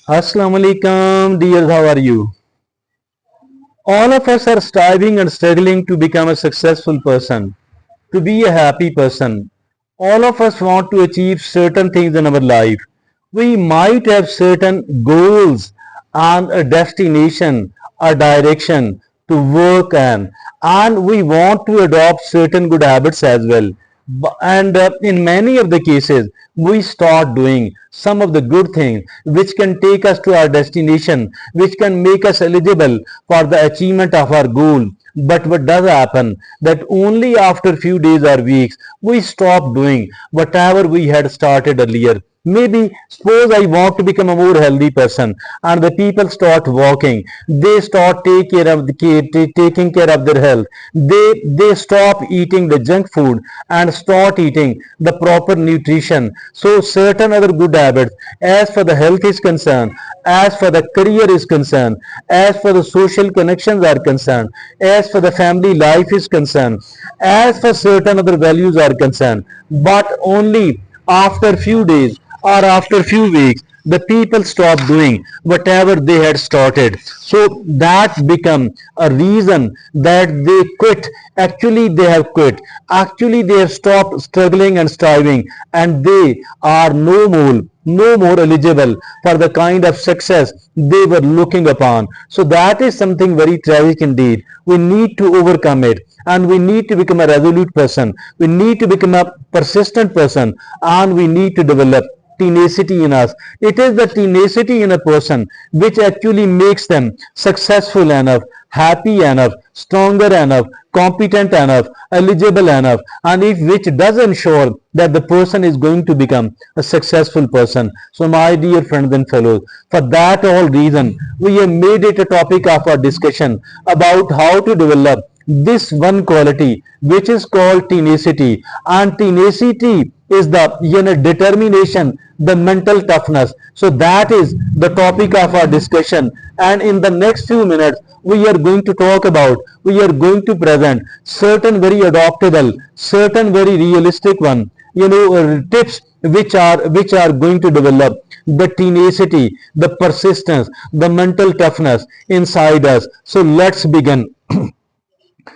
Assalamu alaikum, dears. How are you? All of us are striving and struggling to become a successful person, to be a happy person. All of us want to achieve certain things in our life. We might have certain goals and a destination, a direction to work on, and we want to adopt certain good habits as well. And in many of the cases, we start doing some of the good things which can take us to our destination, which can make us eligible for the achievement of our goal. But what does happen that only after few days or weeks we stop doing whatever we had started earlier. Maybe suppose I want to become a more healthy person, and the people start walking. They start taking care of their health. They stop eating the junk food and start eating the proper nutrition. So certain other good habits, as for the health is concerned, as for the career is concerned, as for the social connections are concerned, as for the family life is concerned, as for certain other values are concerned, but only after few days or after few weeks the people stop doing whatever they had started. So that become a reason that they quit. Actually they have quit, actually they have stopped struggling and striving, and they are no more eligible for the kind of success they were looking upon. So that is something very tragic indeed. We need to overcome it, and we need to become a resolute person, we need to become a persistent person, and we need to develop tenacity in us. It is the tenacity in a person which actually makes them successful enough, happy enough, stronger enough, competent enough, eligible enough, and if which does ensure that the person is going to become a successful person. So my dear friends and fellows, for that all reason we have made it a topic of our discussion about how to develop this one quality which is called tenacity. And tenacity is the determination, the mental toughness. So that is the topic of our discussion, and in the next few minutes we are going to talk about, we are going to present certain very adoptable, certain very realistic one, tips which are going to develop the tenacity, the persistence, the mental toughness inside us. So let's begin.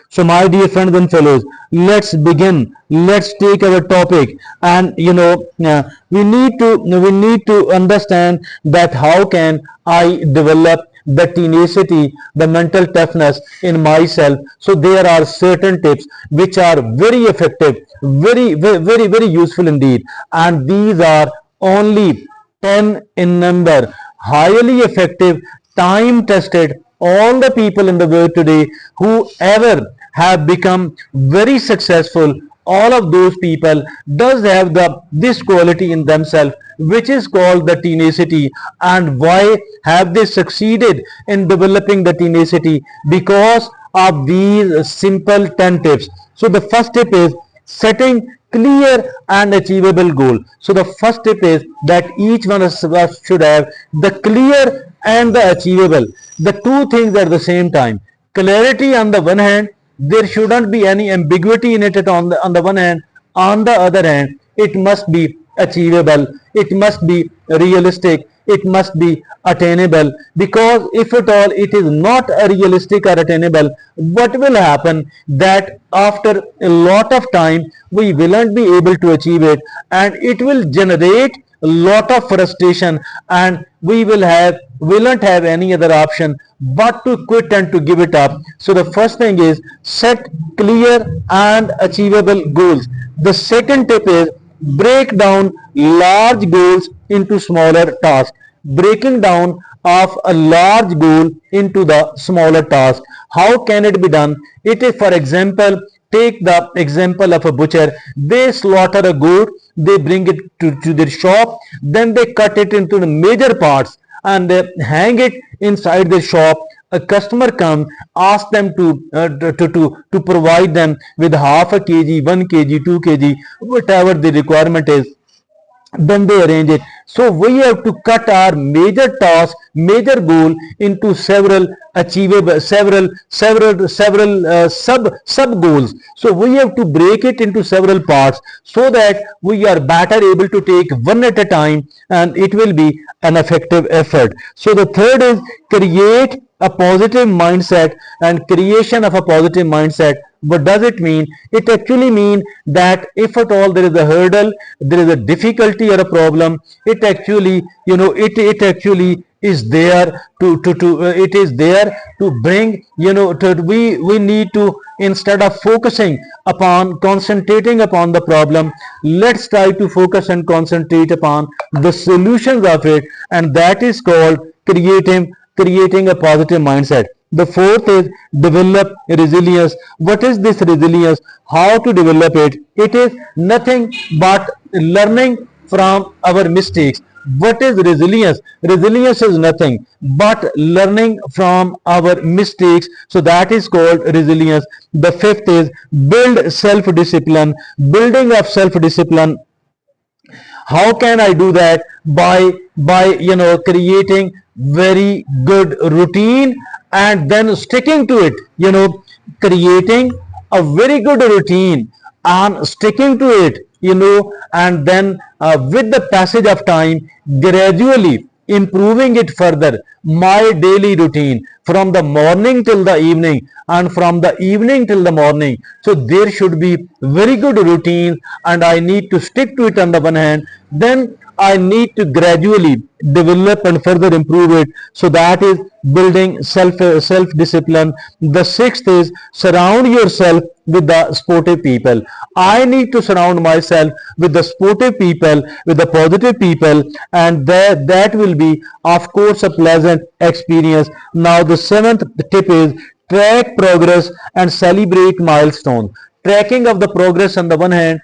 So my dear friends and fellows, let's begin. Let's take our topic, and we need to understand that how can I develop the tenacity, the mental toughness in myself. So there are certain tips which are very effective, very useful indeed, and these are only 10 in number, highly effective, time tested. All the people in the world today who ever have become very successful, all of those people does have this quality in themselves which is called the tenacity. And why have they succeeded in developing the tenacity? Because of these simple 10 tips. So the first tip is setting clear and achievable goal. So the first tip is that each one of us should have the clear and the achievable, the two things at the same time. Clarity on the one hand, there shouldn't be any ambiguity in it on the one hand. On the other hand, it must be achievable, it must be realistic, it must be attainable. Because if at all it is not realistic or attainable, what will happen that after a lot of time we will not be able to achieve it, and it will generate a lot of frustration, and we will not have any other option but to quit and to give it up. So the first thing is set clear and achievable goals. The second tip is break down large goals into smaller tasks. Breaking down of a large goal into the smaller task. How can it be done? It is, for example, take the example of a butcher. They slaughter a goat, they bring it to their shop, then they cut it into the major parts and they hang it inside the shop. A customer comes, ask them to provide them with half a kg, 1 kg, 2 kg, whatever the requirement is. Then they arrange it. So we have to cut our major task, major goal into several achievable, several sub goals. So we have to break it into several parts so that we are better able to take one at a time, and it will be an effective effort. So the third is create a positive mindset. And creation of a positive mindset, what does it mean? It actually means that if at all there is a hurdle, there is a difficulty or a problem, it actually, it actually is there to it is there to bring, we need to, instead of focusing upon concentrating upon the problem, let's try to focus and concentrate upon the solutions of it, and that is called creating a positive mindset. The fourth is develop resilience. What is this resilience? How to develop it? It is nothing but learning from our mistakes. What is resilience? Resilience is nothing but learning from our mistakes. So that is called resilience. The fifth is build self-discipline. Building of self-discipline, how can I do that? By creating very good routine and then sticking to it. Creating a very good routine and sticking to it, and then with the passage of time, gradually improving it further. My daily routine from the morning till the evening and from the evening till the morning, so there should be very good routine, and I need to stick to it on the one hand, then I need to gradually develop and further improve it. So that is building self discipline. The sixth is surround yourself with the sportive people. I need to surround myself with the sportive people, with the positive people, and that will be, of course, a pleasant experience. Now the seventh tip is track progress and celebrate milestones. Tracking of the progress on the one hand,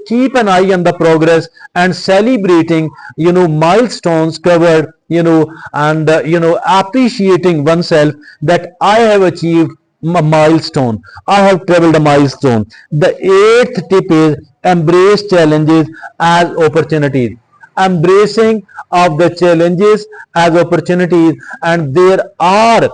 keep an eye on the progress and celebrating, milestones covered, and appreciating oneself that I have achieved a milestone, I have traveled a milestone. The eighth tip is embrace challenges as opportunities. Embracing of the challenges as opportunities, and there are,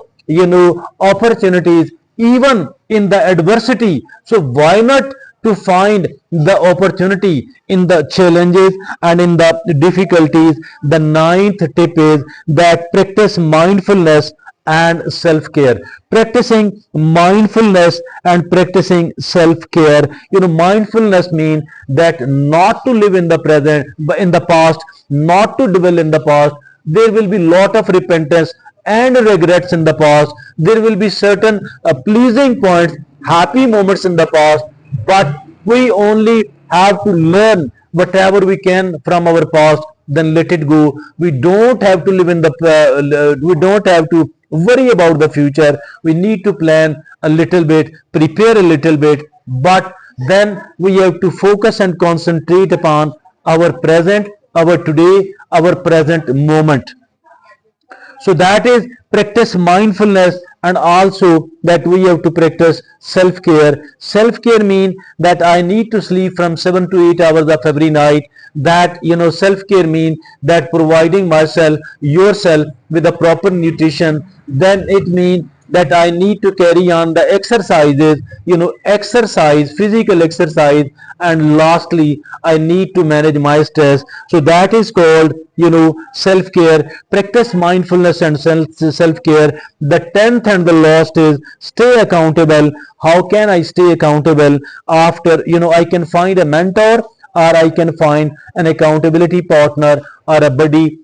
opportunities even in the adversity. So why not to find the opportunity in the challenges and in the difficulties? The ninth tip is that practice mindfulness and self-care. Practicing mindfulness and practicing self-care. Mindfulness means that not to live in the present, but in the past, not to dwell in the past. There will be lot of repentance and regrets in the past. There will be certain pleasing points, happy moments in the past, but we only have to learn whatever we can from our past, then let it go. We don't have to live in the we don't have to worry about the future. We need to plan a little bit, prepare a little bit, but then we have to focus and concentrate upon our present, our today, our present moment. So that is practice mindfulness, and also that we have to practice self-care. Self-care means that I need to sleep from 7 to 8 hours of every night. That, self-care means that providing myself, yourself with a proper nutrition. Then it means that I need to carry on the exercises, exercise, physical exercise, and lastly, I need to manage my stress. So that is called, self-care. Practice mindfulness and self-care. The 10th and the last is stay accountable. How can I stay accountable? After, I can find a mentor, or I can find an accountability partner or a buddy,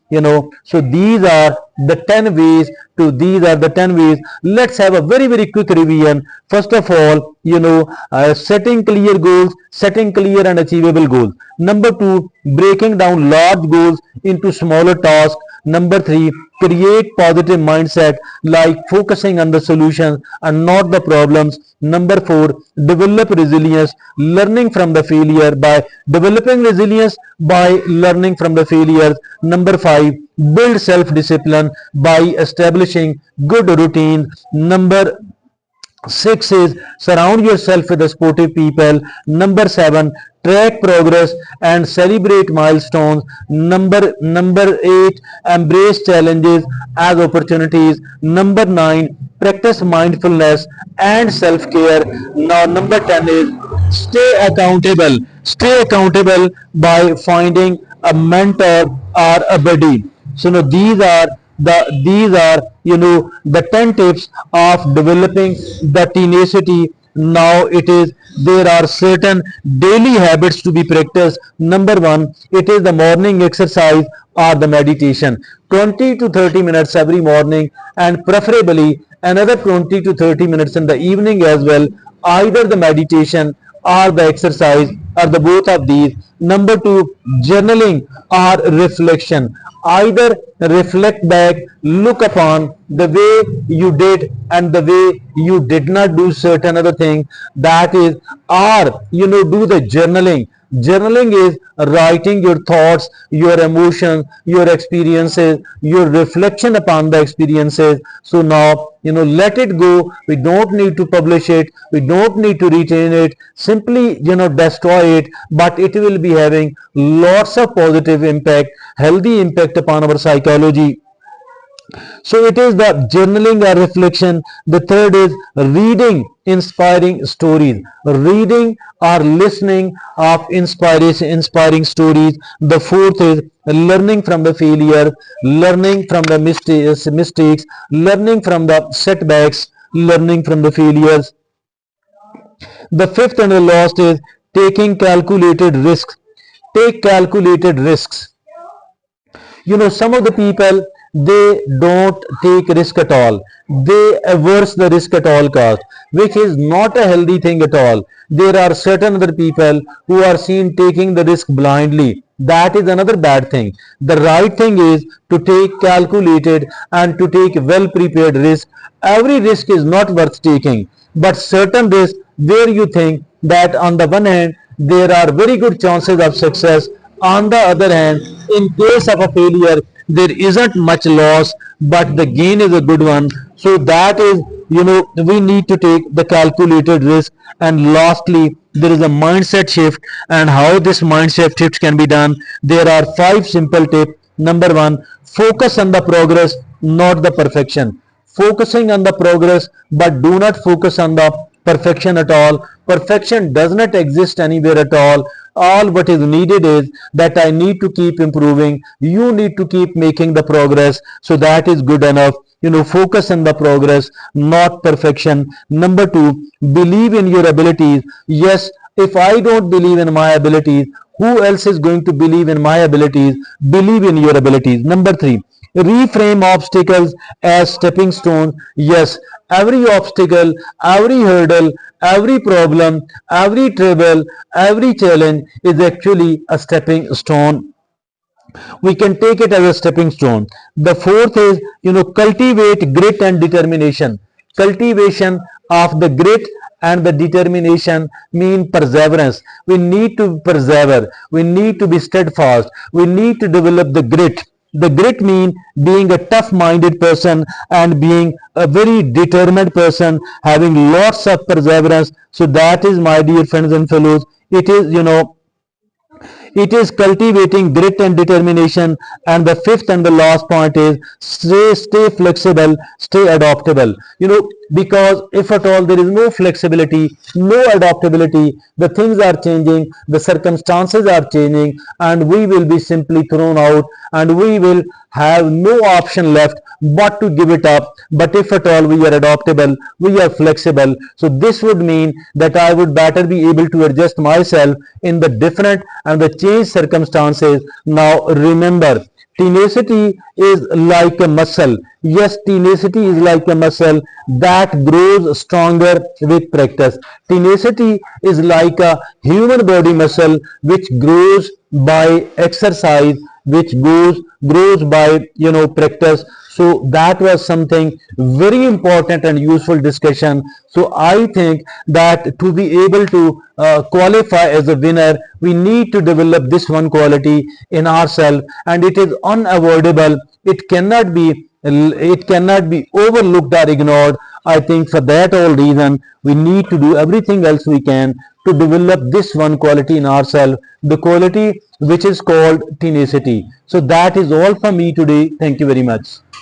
So these are the 10 ways Let's have a very, very quick revision. First of all, setting clear goals, setting clear and achievable goals. Number 2, breaking down large goals into smaller tasks. Number 3, create positive mindset, like focusing on the solutions and not the problems. Number 4, develop resilience, learning from the failure by developing resilience by learning from the failures. Number 5, build self-discipline by establishing good routines. Number Six is surround yourself with the supportive people. Number seven, track progress and celebrate milestones. Number eight, embrace challenges as opportunities. Number nine, practice mindfulness and self-care. Now number 10 is stay accountable. Stay accountable by finding a mentor or a buddy. So now these are the 10 tips of developing the tenacity. Now it is there are certain daily habits to be practiced. Number one, it is the morning exercise or the meditation. 20 to 30 minutes every morning, and preferably another 20 to 30 minutes in the evening as well, either the meditation or the exercise or the both of these. Number two, journaling or reflection. Either reflect back, look upon the way you did and the way you did not do certain other thing, that is, or do the journaling. Journaling is writing your thoughts, your emotions, your experiences, your reflection upon the experiences. So now, let it go. We don't need to publish it. We don't need to retain it. Simply, destroy it. But it will be having lots of positive impact, healthy impact upon our psychology. So it is the journaling or reflection. The third is reading inspiring stories. Reading or listening of inspiring stories. The fourth is learning from the failure, learning from the mistakes, learning from the setbacks, learning from the failures. The fifth and the last is taking calculated risks. Take calculated risks. Some of the people, they don't take risk at all. They averse the risk at all cost, which is not a healthy thing at all. There are certain other people who are seen taking the risk blindly. That is another bad thing. The right thing is to take calculated and to take well prepared risk. Every risk is not worth taking, but certain risks where you think that on the one hand there are very good chances of success, on the other hand, in case of a failure, there isn't much loss, but the gain is a good one. So that is, we need to take the calculated risk. And lastly, there is a mindset shift, and how this mindset shift can be done. There are 5 simple tips. Number one, focus on the progress, not the perfection. Focusing on the progress, but do not focus on the perfection at all. Perfection does not exist anywhere at all. All what is needed is that I need to keep improving. You need to keep making the progress. So that is good enough. Focus on the progress, not perfection. Number two, believe in your abilities. Yes, if I don't believe in my abilities, who else is going to believe in my abilities? Believe in your abilities. Number three, reframe obstacles as stepping stones. Yes, every obstacle, every hurdle, every problem, every trouble, every challenge is actually a stepping stone. We can take it as a stepping stone. The fourth is, cultivate grit and determination. Cultivation of the grit and the determination mean perseverance. We need to persevere. We need to be steadfast. We need to develop the grit. The grit means being a tough-minded person and being a very determined person, having lots of perseverance. So that is, my dear friends and fellows, it is cultivating grit and determination. And the fifth and the last point is stay flexible, stay adaptable. Because if at all there is no flexibility, no adaptability, the things are changing, the circumstances are changing, and we will be simply thrown out, and we will have no option left but to give it up. But if at all we are adaptable, we are flexible, so this would mean that I would better be able to adjust myself in the different and the changed circumstances. Now remember, tenacity is like a muscle. Yes, tenacity is like a muscle that grows stronger with practice. Tenacity is like a human body muscle which grows by exercise, which grows by practice. So that was something very important and useful discussion. So I think that to be able to qualify as a winner, we need to develop this one quality in ourselves, and it is unavoidable. It cannot be overlooked or ignored. I think for that all reason, we need to do everything else we can to develop this one quality in ourselves, the quality which is called tenacity. So that is all for me today. Thank you very much.